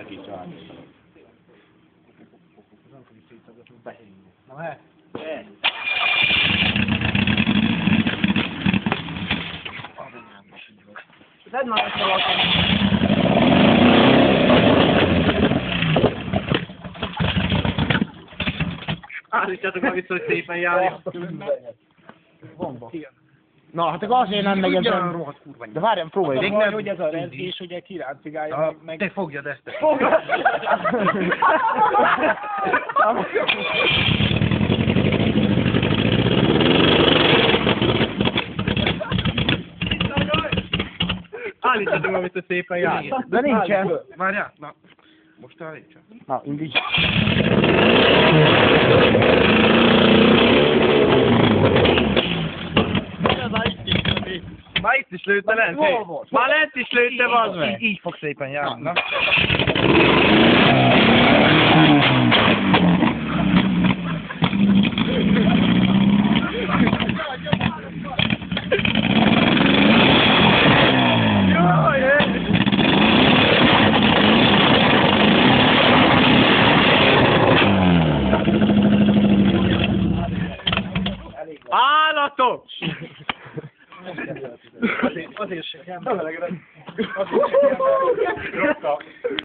szakítsa. Na hát. Tedd már ezt a lakat. Állítjátok meg vissza, hogy szépen járja. Na, hát akkor azért nem megy ezen. De várjam, próbálj. Még nem, hogy ez a rezgés, ugye kiráncigálja meg... Te fogjad ezt. Állítjátok meg vissza, szépen járja. De nincsen. Várjál, na. Most állítsa. Na, indíts. Már itt is lőtte lent. Már lent is lőtte, bazd meg. Így fog szépen járni, na. Állatok! Azért sem kell.